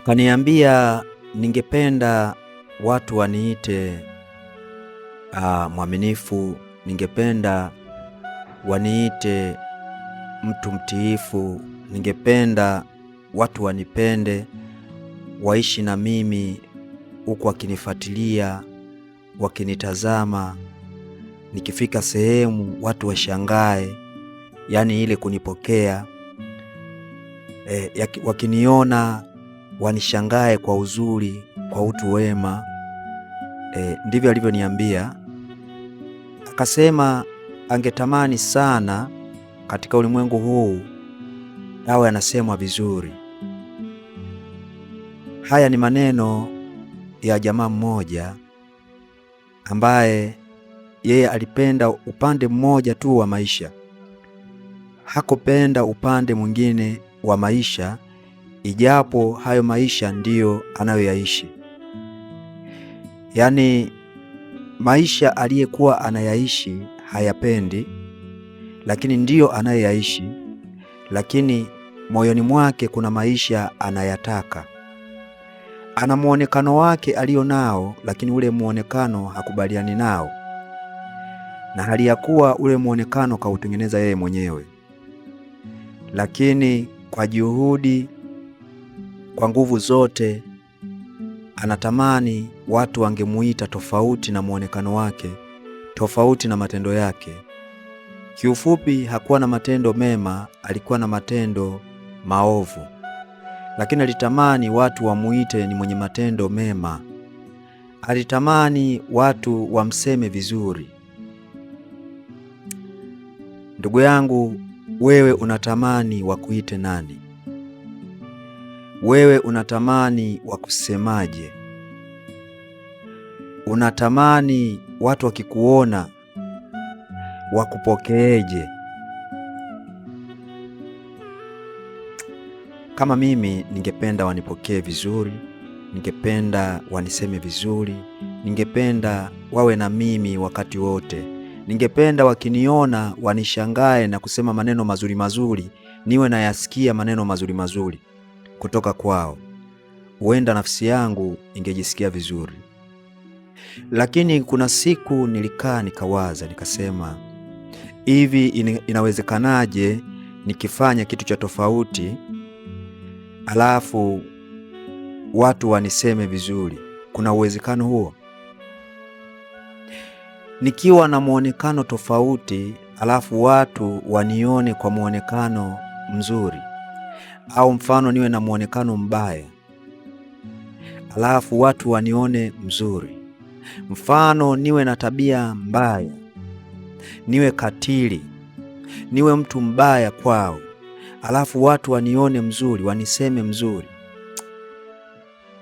Akaniambia ningependa watu waniite mwaminifu, ningependa waniite mtu mtiifu, ningependa watu wanipende, waishi na mimi huku wakinifuatilia, wakinitazama, nikifika sehemu watu washangae, yani ile kunipokea, wakiniona wanishangae kwa uzuri, kwa utu wema. Ndivyo alivyoniambia. Akasema angetamani sana katika ulimwengu huu awe anasemwa vizuri. Haya ni maneno ya jamaa mmoja ambaye yeye alipenda upande mmoja tu wa maisha. Hakupenda upande mwingine wa maisha, ijapo hayo maisha ndiyo anayoyaishi. Yaani maisha aliyekuwa anayaishi hayapendi, lakini ndiyo anayoyaishi, lakini moyoni mwake kuna maisha anayataka. Ana muonekano wake alio nao, lakini ule muonekano hakubaliani nao, na hali ya kuwa ule muonekano kautengeneza yeye mwenyewe. Lakini kwa juhudi, kwa nguvu zote, anatamani watu wangemuita tofauti na muonekano wake, tofauti na matendo yake. Kiufupi, hakuwa na matendo mema, alikuwa na matendo maovu. Lakini alitamani watu wamuite ni mwenye matendo mema. Alitamani watu wamseme vizuri. Ndugu yangu, wewe unatamani wakuite nani? Wewe unatamani wakusemaje? Unatamani watu wakikuona wakupokeeje? Kama mimi, ningependa wanipokee vizuri, ningependa waniseme vizuri, ningependa wawe na mimi wakati wote. Ningependa wakiniona wanishangae na kusema maneno mazuri mazuri, niwe nayasikia maneno mazuri mazuri kutoka kwao. Huenda nafsi yangu ingejisikia vizuri. Lakini kuna siku nilikaa nikawaza, nikasema, hivi inawezekanaje nikifanya kitu cha tofauti alafu watu waniseme vizuri? Kuna uwezekano huo? Nikiwa na muonekano tofauti alafu watu wanione kwa muonekano mzuri, au mfano niwe na muonekano mbaya alafu watu wanione mzuri, mfano niwe na tabia mbaya, niwe katili, niwe mtu mbaya kwao, alafu watu wanione mzuri, waniseme mzuri.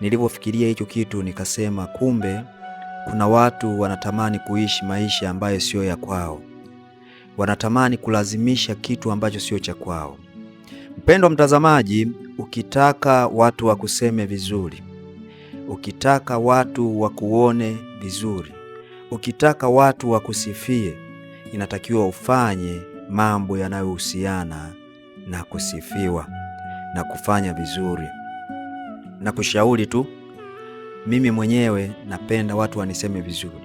Nilipofikiria hicho kitu nikasema, kumbe kuna watu wanatamani kuishi maisha ambayo sio ya kwao. Wanatamani kulazimisha kitu ambacho sio cha kwao. Mpendwa mtazamaji, ukitaka watu wakuseme vizuri, ukitaka watu wakuone vizuri, ukitaka watu wakusifie, inatakiwa ufanye mambo yanayohusiana na kusifiwa na kufanya vizuri. Na kushauri tu, mimi mwenyewe napenda watu waniseme vizuri,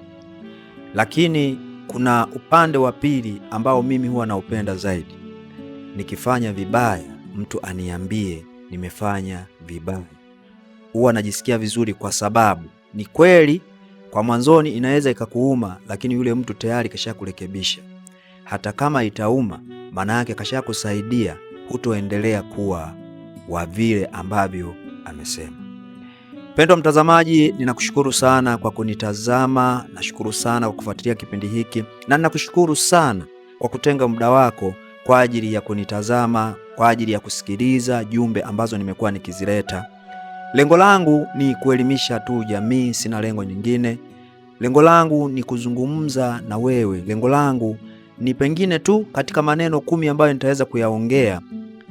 lakini kuna upande wa pili ambao mimi huwa naupenda zaidi. Nikifanya vibaya, mtu aniambie nimefanya vibaya. Huwa najisikia vizuri, kwa sababu ni kweli kwa mwanzoni inaweza ikakuuma, lakini yule mtu tayari kashakurekebisha. Hata kama itauma, maana yake kashakusaidia, hutoendelea kuwa wa vile ambavyo amesema. Mpendwa mtazamaji, ninakushukuru sana kwa kunitazama, nashukuru sana kwa kufuatilia kipindi hiki, na ninakushukuru sana kwa kutenga muda wako kwa ajili ya kunitazama, kwa ajili ya kusikiliza jumbe ambazo nimekuwa nikizileta. Lengo langu ni kuelimisha tu jamii, sina lengo nyingine. Lengo langu ni kuzungumza na wewe. Lengo langu ni pengine tu katika maneno 10 ambayo nitaweza kuyaongea,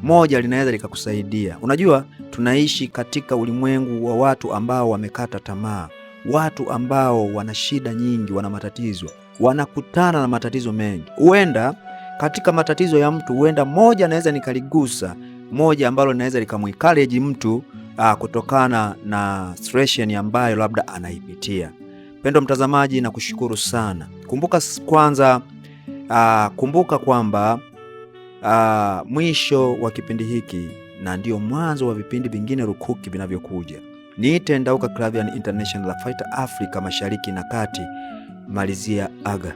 moja linaweza likakusaidia. Unajua, tunaishi katika ulimwengu wa watu ambao wamekata tamaa, watu ambao wana shida nyingi, wana matatizo, wanakutana na matatizo mengi. Huenda katika matatizo ya mtu, huenda moja naweza nikaligusa, moja ambalo naweza likamwencourage mtu kutokana na situation ambayo labda anaipitia. Mpendwa mtazamaji, na kushukuru sana. Kumbuka kwanza, kumbuka kwamba mwisho wa kipindi hiki na ndio mwanzo wa vipindi vingine rukuki vinavyokuja. Niite Ndauka Clavian International Fighter Afrika Mashariki na Kati. Malizia aga.